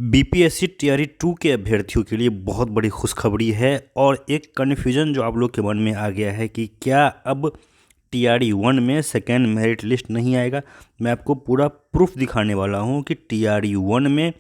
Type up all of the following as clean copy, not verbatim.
BPSC TRE 2 के अभ्यर्थियों के लिए बहुत बड़ी खुशखबरी है और एक कन्फ्यूजन जो आप लोग के मन में आ गया है कि क्या अब टीआरई 1 में सेकेंड मेरिट लिस्ट नहीं आएगा। मैं आपको पूरा प्रूफ दिखाने वाला हूं कि टीआरई 1 में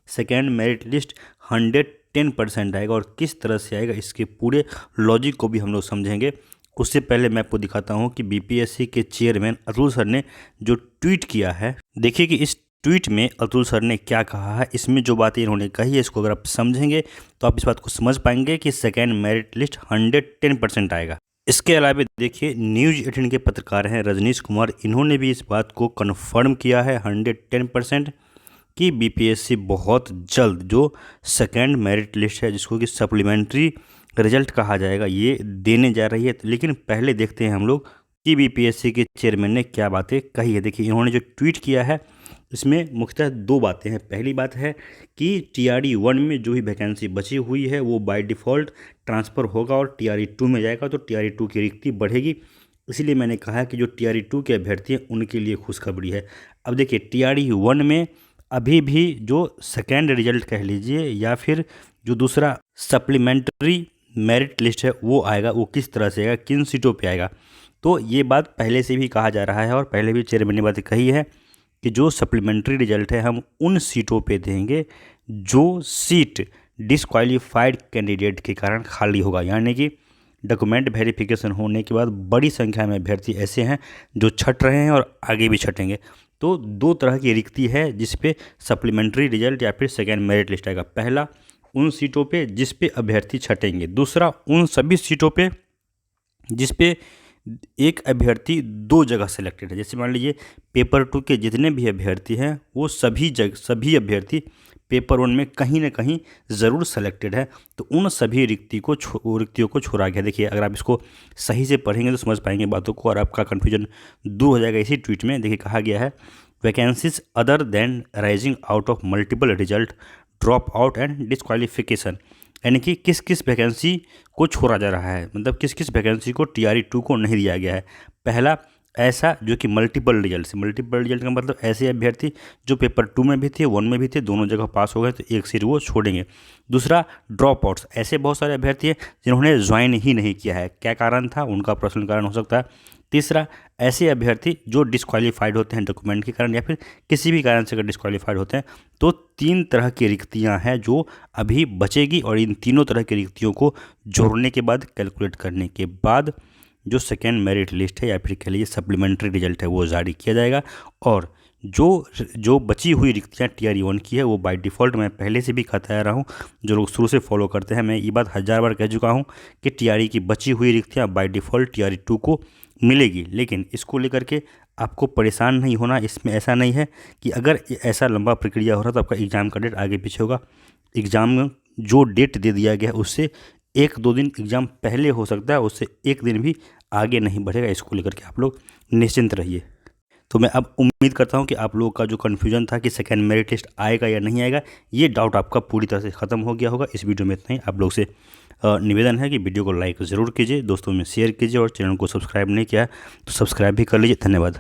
सेकेंड मेरिट लिस्ट 110% आएगा और किस तरह से आएगा इसके पूरे लॉजिक को भी हम लोग समझेंगे। उससे पहले मैं आपको दिखाता हूं कि बीपीएससी के चेयरमैन अतुल सर ने जो ट्वीट किया है, देखिए कि इस ट्वीट में अतुल सर ने क्या कहा है। इसमें जो बातें इन्होंने कही है इसको अगर आप समझेंगे तो आप इस बात को समझ पाएंगे कि सेकेंड मेरिट लिस्ट 110% आएगा। इसके अलावा देखिए न्यूज़ 18 के पत्रकार हैं रजनीश कुमार, इन्होंने भी इस बात को कन्फर्म किया है 110% कि बीपीएससी बहुत जल्द जो सेकेंड मेरिट लिस्ट है जिसको कि सप्लीमेंट्री रिजल्ट कहा जाएगा ये देने जा रही है। लेकिन पहले देखते हैं हम लोग कि बीपीएससी के चेयरमैन ने क्या बातें कही है। देखिए इन्होंने जो ट्वीट किया है इसमें मुख्यतः दो बातें हैं। पहली बात है कि टीआरई 1 में जो भी वैकेंसी बची हुई है वो बाय डिफ़ॉल्ट ट्रांसफ़र होगा और टीआरई 2 में जाएगा तो टीआरई 2 की रिक्ति बढ़ेगी। इसीलिए मैंने कहा है कि जो टीआरई 2 के अभ्यर्थी हैं उनके लिए खुशखबरी है। अब देखिए टीआरई 1 में अभी भी जो सेकेंड रिजल्ट कह लीजिए या फिर जो दूसरा सप्लीमेंट्री मेरिट लिस्ट है वो आएगा, वो किस तरह से आएगा, किन सीटों पे आएगा। तो ये बात पहले से भी कहा जा रहा है और पहले भी चेयरमैन ने बात कही है कि जो सप्लीमेंट्री रिजल्ट है हम उन सीटों पे देंगे जो सीट डिसक्वालीफाइड कैंडिडेट के कारण खाली होगा, यानी कि डॉक्यूमेंट वेरिफिकेशन होने के बाद बड़ी संख्या में अभ्यर्थी ऐसे हैं जो छट रहे हैं और आगे भी छटेंगे। तो दो तरह की रिक्ति है जिस पे सप्लीमेंट्री रिजल्ट या फिर सेकेंड मेरिट लिस्ट आएगा। पहला उन सीटों पे जिस पे अभ्यर्थी छटेंगे, दूसरा उन सभी सीटों पे जिस पे एक अभ्यर्थी दो जगह सेलेक्टेड है। जैसे मान लीजिए पेपर 2 के जितने भी अभ्यर्थी हैं वो सभी अभ्यर्थी पेपर 1 में कहीं ना कहीं ज़रूर सेलेक्टेड है, तो उन सभी रिक्तियों को छोड़ा गया। देखिए अगर आप इसको सही से पढ़ेंगे तो समझ पाएंगे बातों को और आपका कन्फ्यूजन दूर हो जाएगा। इसी ट्वीट में देखिए कहा गया है vacancies other than rising out of multiple result drop out and disqualification, यानी कि किस किस वैकेंसी को छोड़ा जा रहा है, मतलब किस किस वैकेंसी को टीआरई 2 को नहीं दिया गया है। पहला ऐसा जो कि मल्टीपल रिजल्ट का मतलब ऐसे अभ्यर्थी जो पेपर 2 में भी थे 1 में भी थे, दोनों जगह पास हो गए तो एक सीट वो छोड़ेंगे। दूसरा ड्रॉप आउट्स, ऐसे बहुत सारे अभ्यर्थी हैं जिन्होंने ज्वाइन ही नहीं किया है, क्या कारण था उनका पर्सनल कारण हो सकता है। तीसरा ऐसे अभ्यर्थी जो डिस्क्वालीफाइड होते हैं डॉक्यूमेंट के कारण या फिर किसी भी कारण से अगर डिस्क्वालीफाइड होते हैं। तो 3 तरह की रिक्तियां हैं जो अभी बचेगी और इन तीनों तरह की रिक्तियों को जोड़ने के बाद कैलकुलेट करने के बाद जो सेकेंड मेरिट लिस्ट है या फिर कह लीजिए सप्लीमेंट्री रिजल्ट है वो जारी किया जाएगा। और जो बची हुई रिक्तियाँ टीआरई 1 की है वो बाय डिफ़ॉल्ट, मैं पहले से भी कहता आ रहा हूँ, जो लोग शुरू से फॉलो करते हैं, मैं ये बात 1000 बार कह चुका हूँ कि टीआरई की बची हुई रिक्तियाँ बाय डिफ़ॉल्ट टीआरई 2 को मिलेगी। लेकिन इसको लेकर के आपको परेशान नहीं होना। इसमें ऐसा नहीं है कि अगर ऐसा लंबा प्रक्रिया हो रहा तो आपका एग्ज़ाम का डेट आगे पीछे होगा। एग्ज़ाम जो डेट दे दिया गया है उससे 1-2 दिन एग्ज़ाम पहले हो सकता है, उससे 1 दिन भी आगे नहीं बढ़ेगा। इसको लेकर के आप लोग निश्चिंत रहिए। तो मैं अब उम्मीद करता हूं कि आप लोगों का जो कन्फ्यूजन था कि सेकेंड मेरिट लिस्ट आएगा या नहीं आएगा, ये डाउट आपका पूरी तरह से ख़त्म हो गया होगा। इस वीडियो में इतना ही। आप लोग से निवेदन है कि वीडियो को लाइक ज़रूर कीजिए, दोस्तों में शेयर कीजिए और चैनल को सब्सक्राइब नहीं किया है तो सब्सक्राइब भी कर लीजिए। धन्यवाद।